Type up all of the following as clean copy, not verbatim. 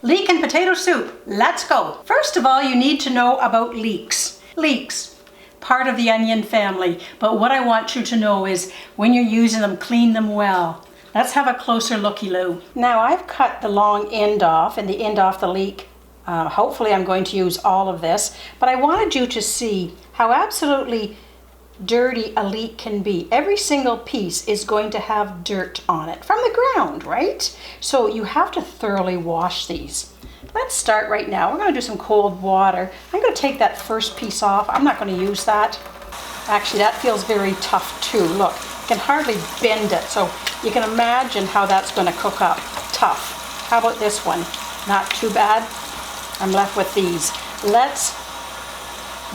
Leek and potato soup, let's go. First of all, you need to know about leeks. Leeks, part of the onion family, but what I want you to know is when you're using them, clean them well. Let's have a closer looky-loo. Now I've cut the long end off and the end off the leek. Hopefully I'm going to use all of this, but I wanted you to see how absolutely dirty a leek can be. Every single piece is going to have dirt on it from the ground, right? So you have to thoroughly wash these. Let's start right now. We're going to do some cold water. I'm going to take that first piece off. I'm not going to use that. Actually, that feels very tough too. Look, I can hardly bend it, so you can imagine how that's going to cook up. Tough. How about this one? Not too bad. I'm left with these. Let's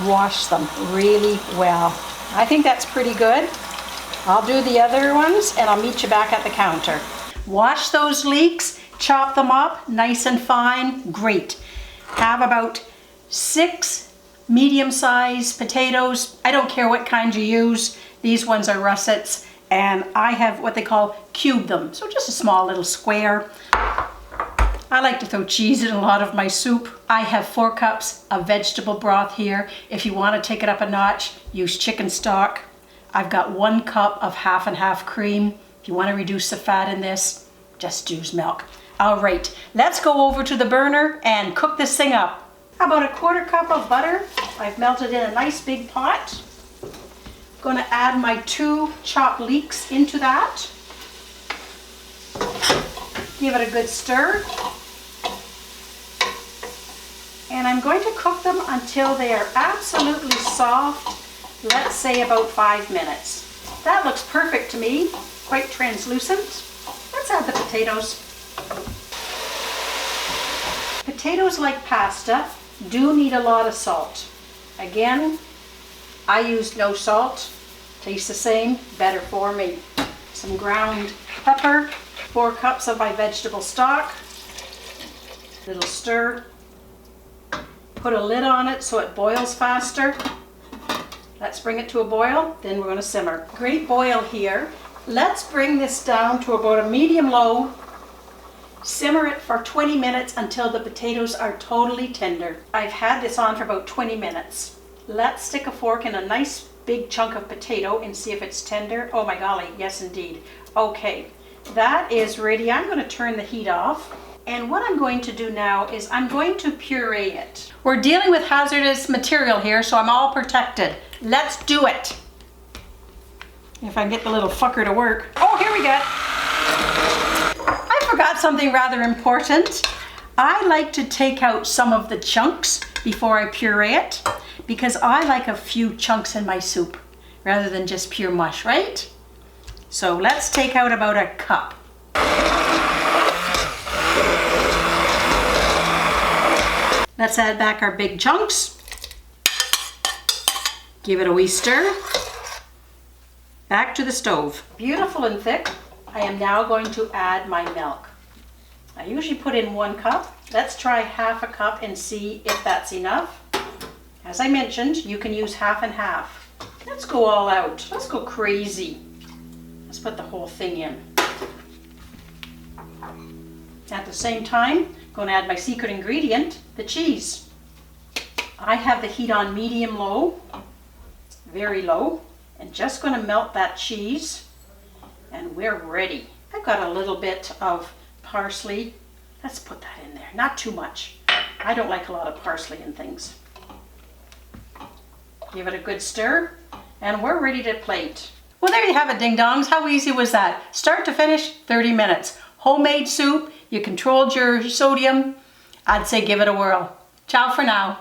wash them really well. I think that's pretty good. I'll do the other ones and I'll meet you back at the counter. Wash those leeks, chop them up nice and fine, great. Have about 6 medium-sized potatoes. I don't care what kind you use. These ones are russets and I have what they call cubed them. So just a small little square. I like to throw cheese in a lot of my soup. I have 4 cups of vegetable broth here. If you want to take it up a notch, use chicken stock. I've got 1 cup of half and half cream. If you want to reduce the fat in this, just use milk. All right, let's go over to the burner and cook this thing up. About a 1/4 cup of butter. I've melted in a nice big pot. I'm going to add my 2 chopped leeks into that. Give it a good stir. And I'm going to cook them until they are absolutely soft, let's say about 5 minutes. That looks perfect to me, quite translucent. Let's add the potatoes. Potatoes, like pasta, do need a lot of salt. Again, I used no salt. Tastes the same, better for me. Some ground pepper, 4 cups of my vegetable stock. Little stir. Put a lid on it so it boils faster. Let's bring it to a boil, then we're going to simmer. Great boil here. Let's bring this down to about a medium-low. Simmer it for 20 minutes until the potatoes are totally tender. I've had this on for about 20 minutes. Let's stick a fork in a nice big chunk of potato and see if it's tender. Oh my golly, yes indeed. Okay, that is ready. I'm going to turn the heat off. And what I'm going to do now is I'm going to puree it. We're dealing with hazardous material here, so I'm all protected. Let's do it. If I can get the little fucker to work. Oh, here we go. I forgot something rather important. I like to take out some of the chunks before I puree it because I like a few chunks in my soup rather than just pure mush, right? So let's take out about a cup. Let's add back our big chunks. Give it a wee stir. Back to the stove. Beautiful and thick. I am now going to add my milk. I usually put in 1 cup. Let's try half a cup and see if that's enough. As I mentioned, you can use half and half. Let's go all out. Let's go crazy. Let's put the whole thing in. At the same time, I'm going to add my secret ingredient, the cheese. I have the heat on medium-low, very low, and just going to melt that cheese, and we're ready. I've got a little bit of parsley. Let's put that in there, not too much. I don't like a lot of parsley in things. Give it a good stir, and we're ready to plate. Well, there you have it, ding-dongs. How easy was that? Start to finish, 30 minutes. Homemade soup, you controlled your sodium. I'd say give it a whirl. Ciao for now.